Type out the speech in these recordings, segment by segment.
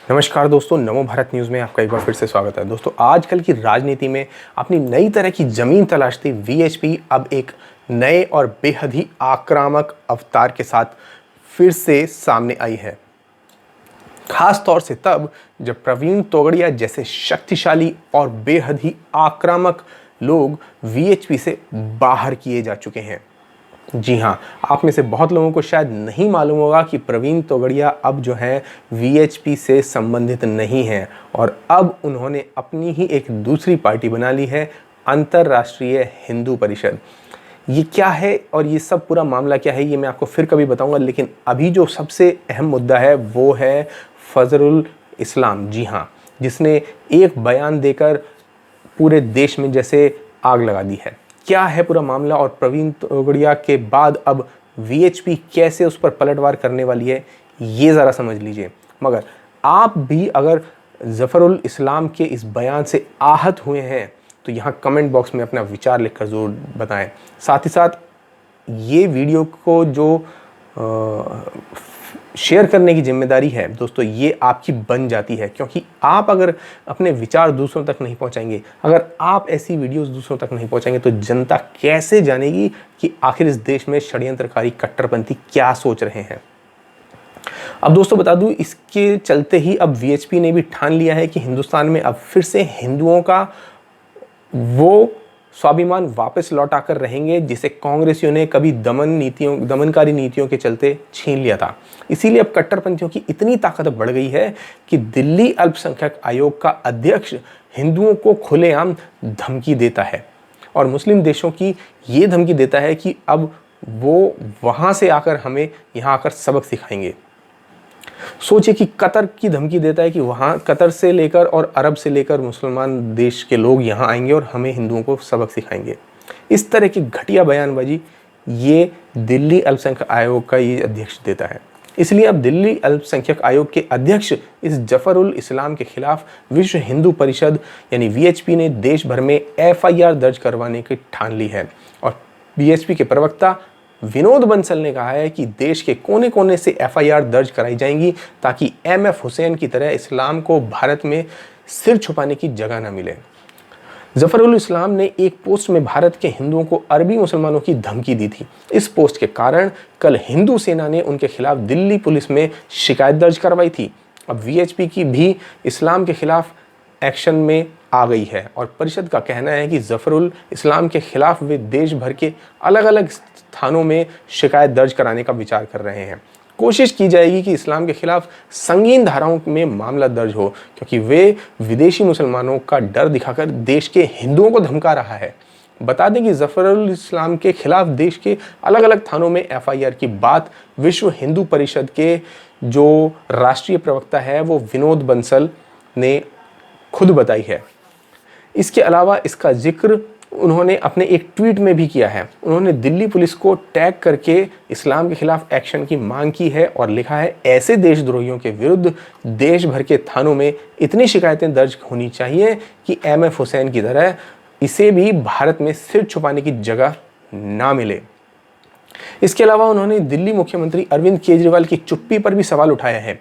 नमस्कार दोस्तों, नमो भारत न्यूज़ में आपका एक बार फिर से स्वागत है। दोस्तों, आजकल की राजनीति में अपनी नई तरह की जमीन तलाशती वीएचपी अब एक नए और बेहद ही आक्रामक अवतार के साथ फिर से सामने आई है। खास तौर से तब जब प्रवीण तोगड़िया जैसे शक्तिशाली और बेहद ही आक्रामक लोग वीएचपी से बाहर किए जा चुके हैं। जी हाँ, आप में से बहुत लोगों को शायद नहीं मालूम होगा कि प्रवीण तोगड़िया अब जो है वीएचपी से संबंधित नहीं हैं और अब उन्होंने अपनी ही एक दूसरी पार्टी बना ली है, अंतर्राष्ट्रीय हिंदू परिषद। ये क्या है और ये सब पूरा मामला क्या है, ये मैं आपको फिर कभी बताऊंगा। लेकिन अभी जो सबसे अहम मुद्दा है वो है फजरुल इस्लाम। जी हाँ, जिसने एक बयान देकर पूरे देश में जैसे आग लगा दी है। क्या है पूरा मामला और प्रवीण तोगड़िया के बाद अब वीएचपी कैसे उस पर पलटवार करने वाली है, ये ज़रा समझ लीजिए। मगर आप भी अगर ज़फ़रुल इस्लाम के इस बयान से आहत हुए हैं तो यहाँ कमेंट बॉक्स में अपना विचार लिखकर ज़रूर बताएं। साथ ही साथ ये वीडियो को जो शेयर करने की जिम्मेदारी है दोस्तों, ये आपकी बन जाती है, क्योंकि आप अगर अपने विचार दूसरों तक नहीं पहुंचाएंगे, अगर आप ऐसी वीडियोस दूसरों तक नहीं पहुंचाएंगे तो जनता कैसे जानेगी कि आखिर इस देश में षड्यंत्रकारी कट्टरपंथी क्या सोच रहे हैं। अब दोस्तों बता दूं, इसके चलते ही अब वीएचपी ने भी ठान लिया है कि हिंदुस्तान में अब फिर से हिंदुओं का वो स्वाभिमान वापस लौटा कर रहेंगे जिसे कांग्रेसियों ने कभी दमनकारी नीतियों के चलते छीन लिया था। इसीलिए अब कट्टरपंथियों की इतनी ताकत बढ़ गई है कि दिल्ली अल्पसंख्यक आयोग का अध्यक्ष हिंदुओं को खुलेआम धमकी देता है और मुस्लिम देशों की ये धमकी देता है कि अब वो वहां से आकर हमें यहाँ आकर सबक सिखाएंगे। सोचिए कि कतर की धमकी देता है कि वहाँ कतर से लेकर और अरब से लेकर मुसलमान देश के लोग यहाँ आएंगे और हमें हिंदुओं को सबक सिखाएंगे। इस तरह की घटिया बयानबाजी ये दिल्ली अल्पसंख्यक आयोग का ये अध्यक्ष देता है। इसलिए अब दिल्ली अल्पसंख्यक आयोग के अध्यक्ष इस ज़फ़रुल इस्लाम के खिलाफ विश्व हिंदू परिषद यानी वीएचपी ने देश भर में एफआईआर दर्ज करवाने की ठान ली है। और वीएचपी के प्रवक्ता विनोद बंसल ने कहा है कि देश के कोने कोने से एफआईआर दर्ज कराई जाएंगी ताकि एमएफ हुसैन की तरह इस्लाम को भारत में सिर छुपाने की जगह न मिले। ज़फ़रुल इस्लाम ने एक पोस्ट में भारत के हिंदुओं को अरबी मुसलमानों की धमकी दी थी। इस पोस्ट के कारण कल हिंदू सेना ने उनके खिलाफ दिल्ली पुलिस में शिकायत दर्ज करवाई थी। अब वीएचपी की भी इस्लाम के खिलाफ एक्शन में आ गई है और परिषद का कहना है कि ज़फ़रुल इस्लाम के खिलाफ वे देश भर के अलग अलग थानों में शिकायत दर्ज कराने का विचार कर रहे हैं। कोशिश की जाएगी कि इस्लाम के खिलाफ संगीन धाराओं में मामला दर्ज हो, क्योंकि वे विदेशी मुसलमानों का डर दिखाकर देश के हिंदुओं को धमका रहा है। बता दें कि ज़फ़रुल इस्लाम के खिलाफ देश के अलग अलग थानों में एफआईआर की बात विश्व हिंदू परिषद के जो राष्ट्रीय प्रवक्ता है वो विनोद बंसल ने खुद बताई है। इसके अलावा इसका जिक्र उन्होंने अपने एक ट्वीट में भी किया है। उन्होंने दिल्ली पुलिस को टैग करके इस्लाम के खिलाफ एक्शन की मांग की है और लिखा है, ऐसे देशद्रोहियों के विरुद्ध देश भर के थानों में इतनी शिकायतें दर्ज होनी चाहिए कि एमएफ हुसैन की तरह इसे भी भारत में सिर छुपाने की जगह ना मिले। इसके अलावा उन्होंने दिल्ली मुख्यमंत्री अरविंद केजरीवाल की चुप्पी पर भी सवाल उठाया है।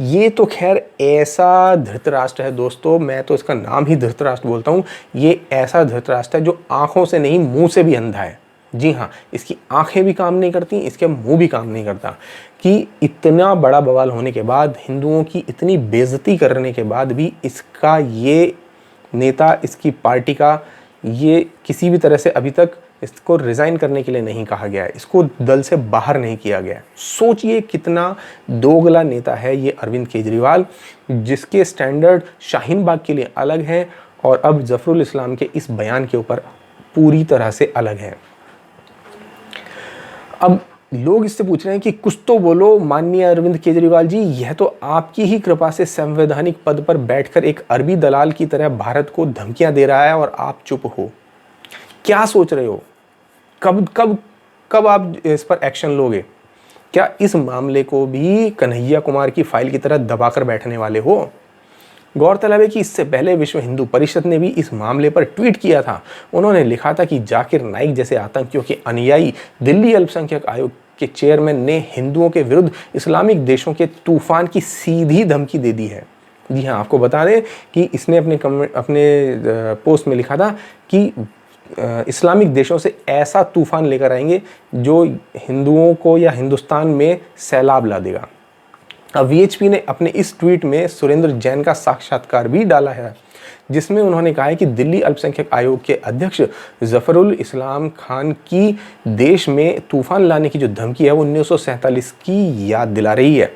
ये तो खैर ऐसा धृतराष्ट्र है दोस्तों, मैं तो इसका नाम ही धृतराष्ट्र बोलता हूँ। ये ऐसा धृतराष्ट्र है जो आंखों से नहीं मुंह से भी अंधा है। जी हाँ, इसकी आंखें भी काम नहीं करती, इसके मुंह भी काम नहीं करता कि इतना बड़ा बवाल होने के बाद, हिंदुओं की इतनी बेइज्जती करने के बाद भी इसका ये नेता, इसकी पार्टी का ये किसी भी तरह से अभी तक इसको रिज़ाइन करने के लिए नहीं कहा गया है, इसको दल से बाहर नहीं किया गया है। सोचिए कितना दोगला नेता है ये अरविंद केजरीवाल, जिसके स्टैंडर्ड शाहीन बाग के लिए अलग हैं और अब ज़फ़रुल इस्लाम के इस बयान के ऊपर पूरी तरह से अलग है। अब लोग इससे पूछ रहे हैं कि कुछ तो बोलो माननीय अरविंद केजरीवाल जी, यह तो आपकी ही कृपा से संवैधानिक पद पर बैठकर एक अरबी दलाल की तरह भारत को धमकियां दे रहा है और आप चुप हो। क्या सोच रहे हो? कब कब कब आप इस पर एक्शन लोगे? क्या इस मामले को भी कन्हैया कुमार की फाइल की तरह दबाकर बैठने वाले हो? गौरतलब है कि इससे पहले विश्व हिंदू परिषद ने भी इस मामले पर ट्वीट किया था। उन्होंने लिखा था कि जाकिर नाइक जैसे आतंकियों के अनुयायी दिल्ली अल्पसंख्यक आयोग के चेयरमैन ने हिंदुओं के विरुद्ध इस्लामिक देशों के तूफान की सीधी धमकी दे दी है। जी हाँ, आपको बता दें कि इसने अपने पोस्ट में लिखा था कि इस्लामिक देशों से ऐसा तूफान लेकर आएंगे जो हिंदुओं को या हिंदुस्तान में सैलाब ला देगा। अब वीएचपी ने अपने इस ट्वीट में सुरेंद्र जैन का साक्षात्कार भी डाला है, जिसमें उन्होंने कहा है कि दिल्ली अल्पसंख्यक आयोग के अध्यक्ष जफरुल इस्लाम खान की देश में तूफान लाने की जो धमकी है वो 1947 की याद दिला रही है।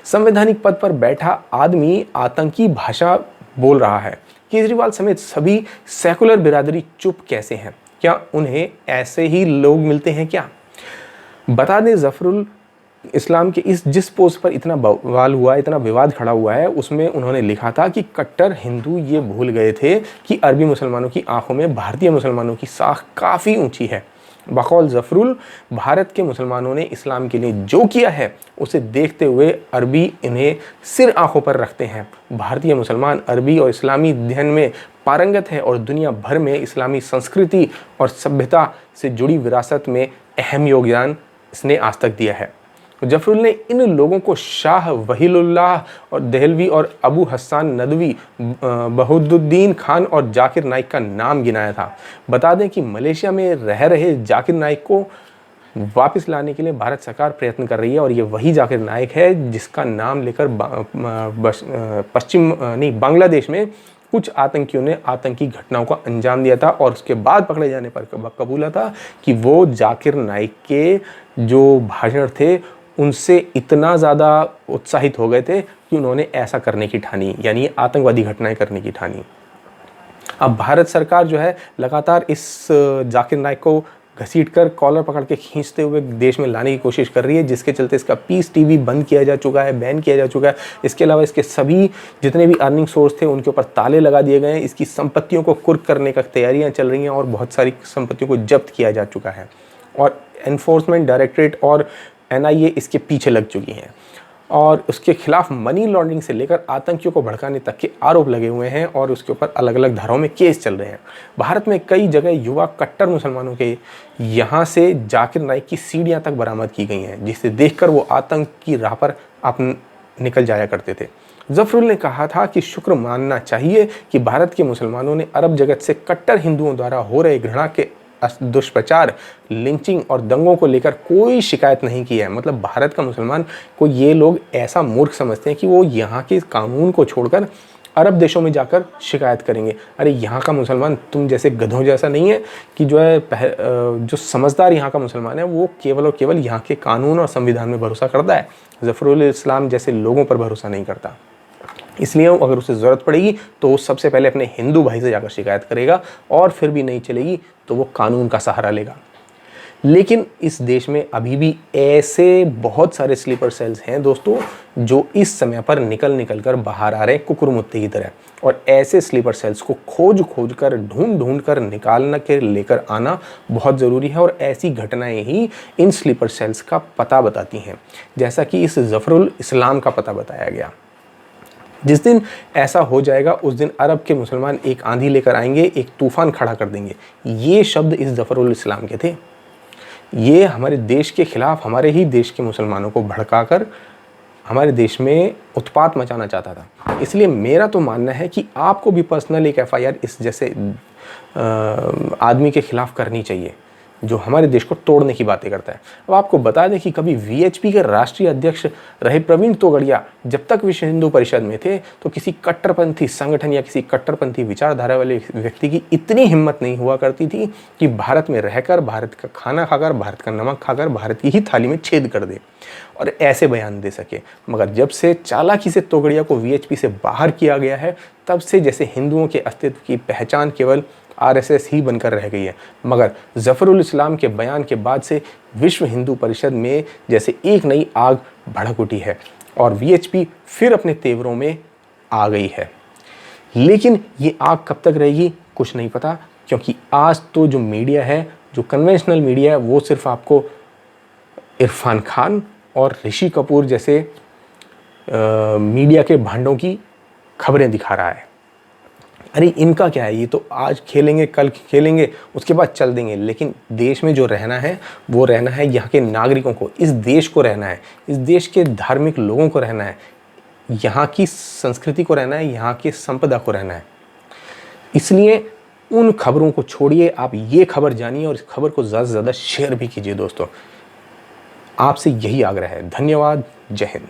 संवैधानिक पद पर बैठा आदमी आतंकी भाषा बोल रहा है। केजरीवाल समेत सभी सेकुलर बिरादरी चुप कैसे हैं? क्या उन्हें ऐसे ही लोग मिलते हैं क्या? बता दें, जफरुल इस्लाम के जिस पोस्ट पर इतना बवाल हुआ, इतना विवाद खड़ा हुआ है, उसमें उन्होंने लिखा था कि कट्टर हिंदू ये भूल गए थे कि अरबी मुसलमानों की आंखों में भारतीय मुसलमानों की साख काफ़ी ऊंची है। बकौल जफरुल, भारत के मुसलमानों ने इस्लाम के लिए जो किया है उसे देखते हुए अरबी इन्हें सिर आंखों पर रखते हैं। भारतीय मुसलमान अरबी और इस्लामी अध्ययन में पारंगत है और दुनिया भर में इस्लामी संस्कृति और सभ्यता से जुड़ी विरासत में अहम योगदान इसने आज तक दिया है। जफरुल ने इन लोगों को शाह वहीलुल्लाह और दहलवी और अबू हसन नदवी, बहुद्दीन खान और जाकिर नाइक का नाम गिनाया था। बता दें कि मलेशिया में रह रहे जाकिर नाइक को वापस लाने के लिए भारत सरकार प्रयत्न कर रही है और ये वही जाकिर नाइक है जिसका नाम लेकर बांग्लादेश में कुछ आतंकियों ने आतंकी घटनाओं का अंजाम दिया था और उसके बाद पकड़े जाने पर कबूला था कि वो जाकिर नाइक के जो भाषण थे उनसे इतना ज़्यादा उत्साहित हो गए थे कि उन्होंने ऐसा करने की ठानी, यानी आतंकवादी घटनाएं करने की ठानी। अब भारत सरकार जो है लगातार इस जाकिर नाइक को घसीटकर कॉलर पकड़ के खींचते हुए देश में लाने की कोशिश कर रही है, जिसके चलते इसका पीस टीवी बंद किया जा चुका है, बैन किया जा चुका है। इसके अलावा इसके सभी जितने भी अर्निंग सोर्स थे उनके ऊपर ताले लगा दिए गए हैं। इसकी संपत्तियों को कुर्क करने का तैयारियां चल रही हैं और बहुत सारी संपत्तियों को जब्त किया जा चुका है और एनफोर्समेंट डायरेक्टरेट और एनआईए इसके पीछे लग चुकी हैं और उसके खिलाफ मनी लॉन्ड्रिंग से लेकर आतंकियों को भड़काने तक के आरोप लगे हुए हैं और उसके ऊपर अलग अलग धाराओं में केस चल रहे हैं। भारत में कई जगह युवा कट्टर मुसलमानों के यहाँ से जाकिर नाइक की सीढ़ियाँ तक बरामद की गई हैं, जिसे देखकर वो आतंक की राह पर आप निकल जाया करते थे। जफरुल ने कहा था कि शुक्र मानना चाहिए कि भारत के मुसलमानों ने अरब जगत से कट्टर हिंदुओं द्वारा हो रहे घृणा के दुष्प्रचार, लिंचिंग और दंगों को लेकर कोई शिकायत नहीं की है। मतलब भारत का मुसलमान को ये लोग ऐसा मूर्ख समझते हैं कि वो यहाँ के कानून को छोड़कर अरब देशों में जाकर शिकायत करेंगे। अरे यहाँ का मुसलमान तुम जैसे गधों जैसा नहीं है कि जो है जो समझदार यहाँ का मुसलमान है वो केवल और केवल यहाँ के कानून और संविधान में भरोसा करता है, जफरुल इस्लाम जैसे लोगों पर भरोसा नहीं करता। इसलिए अगर उसे ज़रूरत पड़ेगी तो वो सबसे पहले अपने हिंदू भाई से जाकर शिकायत करेगा और फिर भी नहीं चलेगी तो वो कानून का सहारा लेगा। लेकिन इस देश में अभी भी ऐसे बहुत सारे स्लीपर सेल्स हैं दोस्तों जो इस समय पर निकल कर बाहर आ रहे हैं कुकुरमुत्ते की तरह, और ऐसे स्लीपर सेल्स को खोज कर ढूंढ कर निकालना के लेकर आना बहुत ज़रूरी है और ऐसी घटनाएं ही इन स्लीपर सेल्स का पता बताती हैं, जैसा कि इस जफरुल इस्लाम का पता बताया गया। जिस दिन ऐसा हो जाएगा उस दिन अरब के मुसलमान एक आंधी लेकर आएंगे, एक तूफान खड़ा कर देंगे। ये शब्द इस जफरुल इस्लाम के थे। ये हमारे देश के खिलाफ, हमारे ही देश के मुसलमानों को भड़काकर हमारे देश में उत्पात मचाना चाहता था। इसलिए मेरा तो मानना है कि आपको भी पर्सनल एक एफआईआर इस जैसे आदमी के खिलाफ करनी चाहिए जो हमारे देश को तोड़ने की बातें करता है। अब आपको बता दें कि कभी वीएचपी के राष्ट्रीय अध्यक्ष रहे प्रवीण तोगड़िया जब तक विश्व हिंदू परिषद में थे तो किसी कट्टरपंथी संगठन या किसी कट्टरपंथी विचारधारा वाले व्यक्ति की इतनी हिम्मत नहीं हुआ करती थी कि भारत में रहकर, भारत का खाना खाकर, भारत का नमक खाकर भारत की ही थाली में छेद कर दे और ऐसे बयान दे सके। मगर जब से चालाकी से तोगड़िया को वीएचपी से बाहर किया गया है तब से जैसे हिंदुओं के अस्तित्व की पहचान केवल आरएसएस ही बनकर रह गई है। मगर जफरुल इस्लाम के बयान के बाद से विश्व हिंदू परिषद में जैसे एक नई आग भड़क उठी है और वीएचपी फिर अपने तेवरों में आ गई है। लेकिन ये आग कब तक रहेगी कुछ नहीं पता, क्योंकि आज तो जो मीडिया है, जो कन्वेंशनल मीडिया है, वो सिर्फ आपको इरफान खान और ऋषि कपूर जैसे मीडिया के भांडों की खबरें दिखा रहा है। अरे इनका क्या है, ये तो आज खेलेंगे कल खेलेंगे उसके बाद चल देंगे, लेकिन देश में जो रहना है वो रहना है यहाँ के नागरिकों को, इस देश को रहना है, इस देश के धार्मिक लोगों को रहना है। यहाँ की संस्कृति को रहना है, यहाँ की संपदा को रहना है। इसलिए उन खबरों को छोड़िए, आप ये खबर जानिए और इस खबर को ज़्यादा से ज़्यादा शेयर भी कीजिए दोस्तों। आपसे यही आग्रह है। धन्यवाद। जय हिंद।